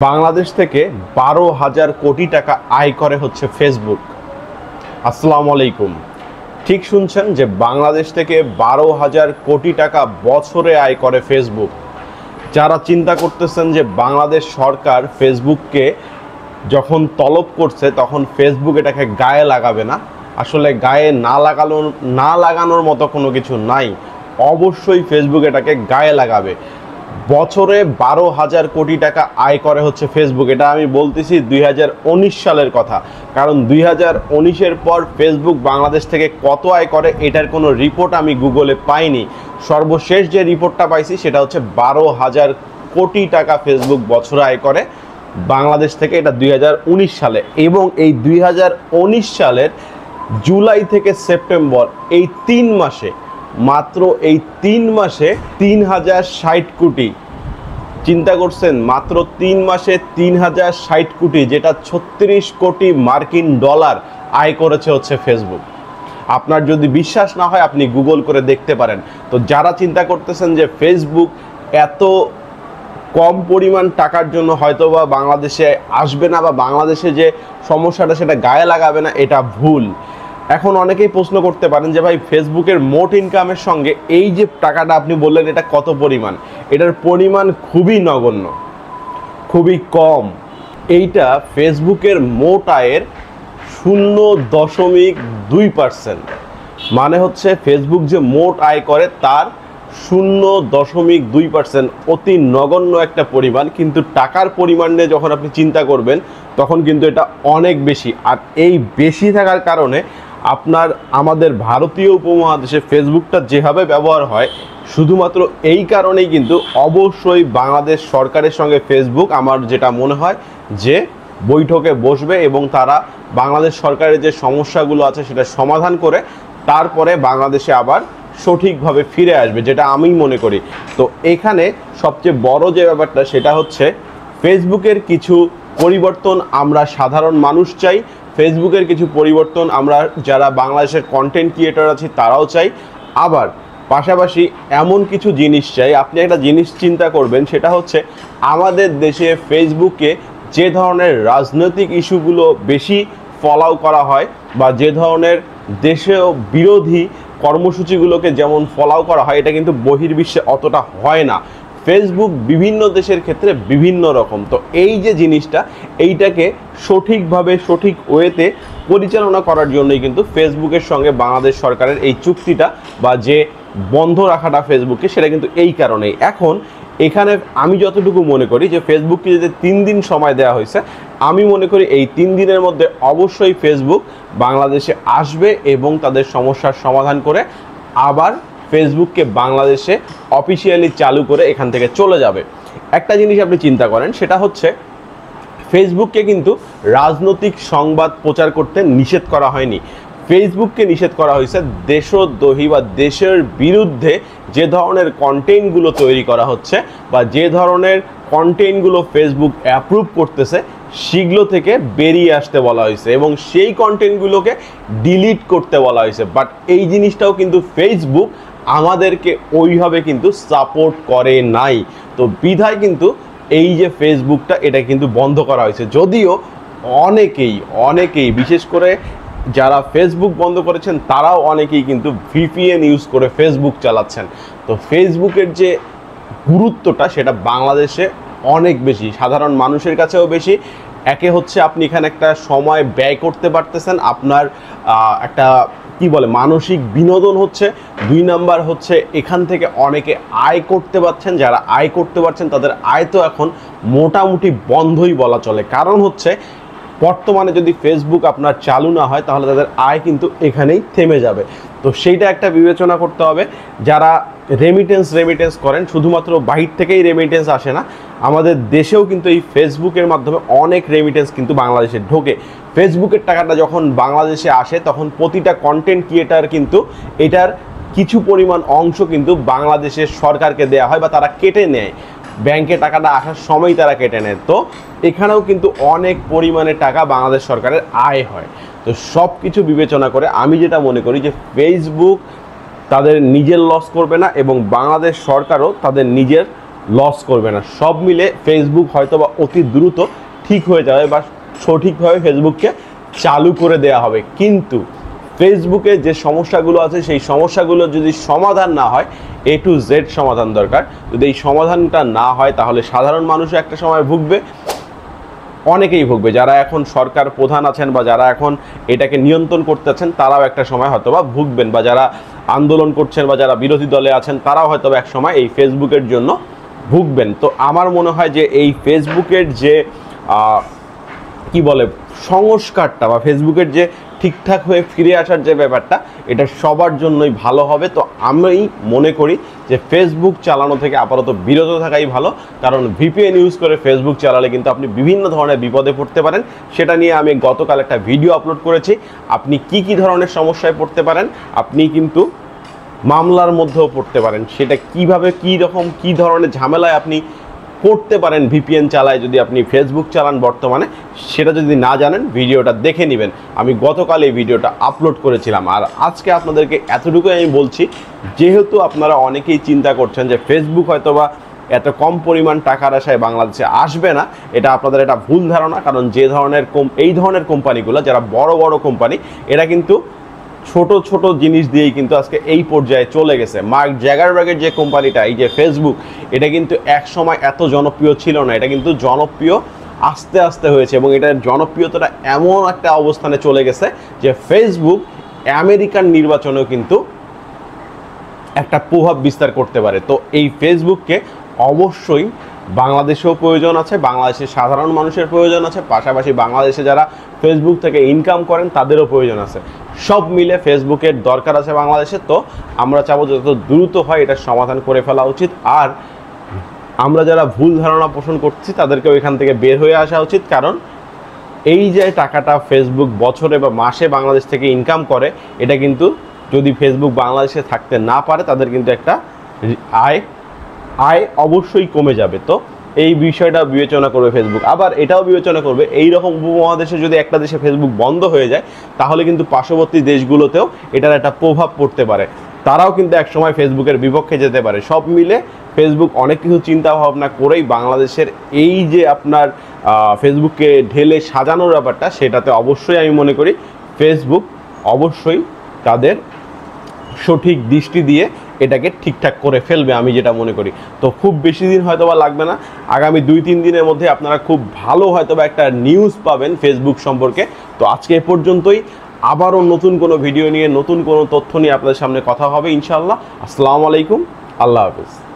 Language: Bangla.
বাংলাদেশ থেকে 12,000 কোটি টাকা আয় করে হচ্ছে ফেসবুক। আসসালামু আলাইকুম। ঠিক শুনছেন যে বাংলাদেশ থেকে 12,000 কোটি টাকা বছরে আয় করে ফেসবুক। যারা চিন্তা করতেছেন যে বাংলাদেশ সরকার ফেসবুককে যখন তলব করছে তখন ফেসবুক এটাকে গায়ে লাগাবে না, আসলে গায়ে না লাগানোর মতো কোনো কিছু নাই। অবশ্যই ফেসবুক এটাকে গায়ে লাগাবে। বছরে 12,000 কোটি টাকা আয় করে হচ্ছে ফেসবুক। এটা আমি বলতেছি 2019 সালের কথা, কারণ 2019-এর পর ফেসবুক বাংলাদেশ থেকে কত আয় করে এটার কোনো রিপোর্ট আমি গুগলে পাইনি। সর্বশেষ যে রিপোর্টটা পাইছি সেটা হচ্ছে 12,000 কোটি টাকা ফেসবুক বছরে আয় করে বাংলাদেশ থেকে, এটা 2019 সালে। এবং এই 2019 সালের জুলাই থেকে সেপ্টেম্বর এই 3 মাসে, মাত্র এই 3 মাসে 3,060 কোটি, চিন্তা করছেন? মাত্র 3 মাসে 3,060 কোটি, যেটা 36 কোটি মার্কিন ডলার আয় করেছে হচ্ছে ফেসবুক। আপনার যদি বিশ্বাস না হয় আপনি গুগল করে দেখতে পারেন। তো যারা চিন্তা করতেছেন যে ফেসবুক এত কম পরিমাণ টাকার জন্য হয়তো বা বাংলাদেশে আসবে না বা বাংলাদেশে যে সমস্যাটা সেটা গায়ে লাগাবে না, এটা ভুল। এখন অনেকেই প্রশ্ন করতে পারেন যে ভাই, ফেসবুকের মোট ইনকামের সঙ্গে এই যে টাকাটা আপনি বললেন এটা কত পরিমাণ? এটার পরিমাণ খুবই নগণ্য, খুবই কম। এইটা ফেসবুকের মোট আয়ের 0.2%। মানে হচ্ছে ফেসবুক যে মোট আয় করে তার 0.2%, অতি নগণ্য একটা পরিমাণ। কিন্তু টাকার পরিমাণ নিয়ে যখন আপনি চিন্তা করবেন তখন কিন্তু এটা অনেক বেশি। আর এই বেশি থাকার কারণে আপনার আমাদের ভারতীয় উপমহাদেশে ফেসবুকটা যেভাবে ব্যবহার হয়, শুধুমাত্র এই কারণেই কিন্তু অবশ্যই বাংলাদেশ সরকারের সঙ্গে ফেসবুক, আমার যেটা মনে হয় যে বৈঠকে বসবে এবং তারা বাংলাদেশ সরকারের যে সমস্যাগুলো আছে সেটা সমাধান করে তারপরে বাংলাদেশে আবার সঠিকভাবে ফিরে আসবে, যেটা আমি মনে করি। তো এখানে সবচেয়ে বড় যে ব্যাপারটা সেটা হচ্ছে ফেসবুকের কিছু পরিবর্তন আমরা সাধারণ মানুষ চাই, ফেসবুকের কিছু পরিবর্তন আমরা যারা বাংলাদেশের কন্টেন্ট ক্রিয়েটর আছি তারাও চাই। আবার পাশাপাশি এমন কিছু জিনিস চাই, আপনি একটা জিনিস চিন্তা করবেন, সেটা হচ্ছে আমাদের দেশে ফেসবুকে যে ধরনের রাজনৈতিক ইস্যুগুলো বেশি ফলো করা হয় বা যে ধরনের দেশেও বিরোধী কর্মসূচিগুলোকে যেমন ফলো করা হয়, এটা কিন্তু বহির্বিশ্বে অতটা হয় না। ফেসবুক বিভিন্ন দেশের ক্ষেত্রে বিভিন্ন রকম। তো এই যে জিনিসটা, এইটাকে সঠিকভাবে সঠিক ওয়েতে পরিচালনা করার জন্যই কিন্তু ফেসবুকের সঙ্গে বাংলাদেশ সরকারের এই চুক্তিটা বা যে বন্ধ রাখাটা ফেসবুকে, সেটা কিন্তু এই কারণেই। এখন এখানে আমি যতটুকু মনে করি যে ফেসবুককে যদি 3 দিন সময় দেওয়া হয়েছে, আমি মনে করি এই 3 দিনের মধ্যে অবশ্যই ফেসবুক বাংলাদেশে আসবে এবং তাদের সমস্যার সমাধান করে আবার ফেসবুককে বাংলাদেশে অফিসিয়ালি চালু করে এখান থেকে চলে যাবে। একটা জিনিস আপনি চিন্তা করেন, সেটা হচ্ছে ফেসবুককে কিন্তু রাজনৈতিক সংবাদ প্রচার করতে নিষেধ করা হয়নি। ফেসবুককে নিষেধ করা হয়েছে দেশদ্রোহী বা দেশের বিরুদ্ধে যে ধরনের কন্টেন্টগুলো তৈরি করা হচ্ছে বা যে ধরনের কন্টেন্টগুলো ফেসবুক অ্যাপ্রুভ করতেছে সেগুলো থেকে বেরিয়ে আসতে বলা হয়েছে এবং সেই কন্টেন্টগুলোকে ডিলিট করতে বলা হয়েছে। বাট এই জিনিসটাও কিন্তু ফেসবুক আমাদেরকে ওইভাবে কিন্তু সাপোর্ট করে নাই। তো বিধায় কিন্তু এই যে ফেসবুকটা, এটা কিন্তু বন্ধ করা হয়েছে। যদিও অনেকেই বিশেষ করে যারা ফেসবুক বন্ধ করেছেন তারাও অনেকেই কিন্তু ভিপিএন ইউজ করে ফেসবুক চালাচ্ছেন। তো ফেসবুকের যে গুরুত্বটা সেটা বাংলাদেশে অনেক বেশি, সাধারণ মানুষের কাছেও বেশি। একে হচ্ছে আপনি এখানে একটা সময় ব্যয় করতে পারতেছেন, আপনার একটা কি বলে মানসিক বিনোদন হচ্ছে। 2 নাম্বার হচ্ছে এখান থেকে অনেকে আয় করতে পারছেন, যারা আয় করতে পারছেন তাদের আয় তো এখন মোটামুটি বন্ধই বলা চলে। কারণ হচ্ছে বর্তমানে যদি ফেসবুক আপনার চালু না হয় তাহলে তাদের আয় কিন্তু এখানেই থেমে যাবে। তো সেইটা একটা বিবেচনা করতে হবে। যারা রেমিটেন্স করেন, শুধুমাত্র বাহির থেকেই রেমিটেন্স আসে না, আমাদের দেশেও কিন্তু এই ফেসবুকের মাধ্যমে অনেক রেমিটেন্স কিন্তু বাংলাদেশে ঢোকে। ফেসবুকের টাকাটা যখন বাংলাদেশে আসে তখন প্রতিটা কন্টেন্ট ক্রিয়েটার কিন্তু এটার কিছু পরিমাণ অংশ কিন্তু বাংলাদেশের সরকারকে দেওয়া হয় বা তারা কেটে নেয়, ব্যাংকে টাকাটা আসার সময় তারা কেটে নেয়। তো এখানেও কিন্তু অনেক পরিমাণে টাকা বাংলাদেশ সরকারের আয় হয়। তো সব কিছু বিবেচনা করে আমি যেটা মনে করি যে ফেসবুক তাদের নিজের লস করবে না এবং বাংলাদেশ সরকারও তাদের নিজের লস করবে না। সব মিলে ফেসবুক হয়তো বা অতি দ্রুত ঠিক হয়ে যাবে বা সঠিকভাবে ফেসবুককে চালু করে দেওয়া হবে, কিন্তু ফেসবুকে যে সমস্যাগুলো আছে সেই সমস্যাগুলো যদি সমাধান না হয়, A to Z সমাধান দরকার, যদি এই সমাধানটা না হয় তাহলে সাধারণ মানুষও একটা সময় ভুগবে, অনেকেই ভুগবে। যারা এখন সরকার প্রধান আছেন বা যারা এখন এটাকে নিয়ন্ত্রণ করতে আছেন তারাও একটা সময় হয়তো বা ভুগবেন, বা যারা আন্দোলন করছেন বা যারা বিরোধী দলে আছেন তারাও হয়তো এক সময় এই ফেসবুকের জন্য ভুগবেন। তো আমার মনে হয় যে এই ফেসবুকের যে কি বলে সংস্কারটা বা ফেসবুকের যে ঠিকঠাক হয়ে ফিরে আসার যে ব্যাপারটা, এটা সবার জন্যই ভালো হবে। তো আমি মনে করি যে ফেসবুক চালানো থেকে আপাতত বিরত থাকাই ভালো, কারণ VPN ইউজ করে ফেসবুক চালালে কিন্তু আপনি বিভিন্ন ধরনের বিপদে পড়তে পারেন। সেটা নিয়ে আমি গতকাল একটা ভিডিও আপলোড করেছি, আপনি কি কি ধরনের সমস্যায় পড়তে পারেন, আপনি কিন্তু মামলার মধ্যেও পড়তে পারেন, সেটা কিভাবে কী ধরনের ঝামেলায় আপনি পড়তে পারেন VPN চালায় যদি আপনি ফেসবুক চালান বর্তমানে, সেটা যদি না জানেন ভিডিওটা দেখে নেবেন। আমি গতকাল এই ভিডিওটা আপলোড করেছিলাম। আর আজকে আপনাদেরকে এতটুকুই আমি বলছি, যেহেতু আপনারা অনেকেই চিন্তা করছেন যে ফেসবুক হয়তোবা এত কম পরিমাণ টাকার আশায় বাংলাদেশে আসবে না, এটা আপনাদের একটা ভুল ধারণা। কারণ এই ধরনের কোম্পানিগুলো যারা বড় বড় কোম্পানি, এরা কিন্তু ছোট ছোট জিনিস দিয়েই কিন্তু আজকে এই পর্যায়ে চলে গেছে। মার্ক জাগারবার্গের যে কোম্পানিটা, এই যে ফেসবুক, এটা কিন্তু এক সময় এত জনপ্রিয় ছিল না, এটা কিন্তু জনপ্রিয় আস্তে আস্তে হয়েছে এবং এটার জনপ্রিয়তাটা এমন একটা অবস্থানে চলে গেছে যে ফেসবুক আমেরিকান নির্বাচনেও কিন্তু একটা প্রভাব বিস্তার করতে পারে। তো এই ফেসবুককে অবশ্যই বাংলাদেশেও প্রয়োজন আছে, বাংলাদেশের সাধারণ মানুষের প্রয়োজন আছে, পাশাপাশি বাংলাদেশে যারা ফেসবুক থেকে ইনকাম করেন তাদেরও প্রয়োজন আছে। সব মিলে ফেসবুকের দরকার আছে বাংলাদেশে। তো আমরা চাবো যত দ্রুত হয় এটার সমাধান করে ফেলা উচিত। আর আমরা যারা ভুল ধারণা পোষণ করছি তাদেরকেও এখান থেকে বের হয়ে আসা উচিত, কারণ এই যে টাকাটা ফেসবুক বছরে বা মাসে বাংলাদেশ থেকে ইনকাম করে, এটা কিন্তু যদি ফেসবুক বাংলাদেশে থাকতে না পারে তাদের কিন্তু একটা আয় অবশ্যই কমে যাবে। তো এই বিষয়টা বিবেচনা করবে ফেসবুক। আবার এটাও বিবেচনা করবে, এই রকম উপমহাদেশে যদি একটা দেশে ফেসবুক বন্ধ হয়ে যায় তাহলে কিন্তু পার্শ্ববর্তী দেশগুলোতেও এটার একটা প্রভাব পড়তে পারে, তারাও কিন্তু একসময় ফেসবুকের বিপক্ষে যেতে পারে। সব মিলে ফেসবুক অনেক কিছু চিন্তা ভাবনা করেই বাংলাদেশের এই যে আপনার ফেসবুককে ঢেলে সাজানোর ব্যাপারটা, সেটাতে অবশ্যই আমি মনে করি ফেসবুক অবশ্যই তাদের সঠিক দৃষ্টি দিয়ে এটাকে ঠিকঠাক করে ফেলবে, আমি যেটা মনে করি। তো খুব বেশি দিন হয়তো বা লাগবে না, আগামী 2-3 দিনের মধ্যে আপনারা খুব ভালো হয়তো বা একটা নিউজ পাবেন ফেসবুক সম্পর্কে। তো আজকে এ পর্যন্তই, আবারও নতুন কোনো ভিডিও নিয়ে নতুন কোনো তথ্য নিয়ে আপনাদের সামনে কথা হবে ইনশাআল্লাহ। আসসালামু আলাইকুম, আল্লাহ হাফেজ।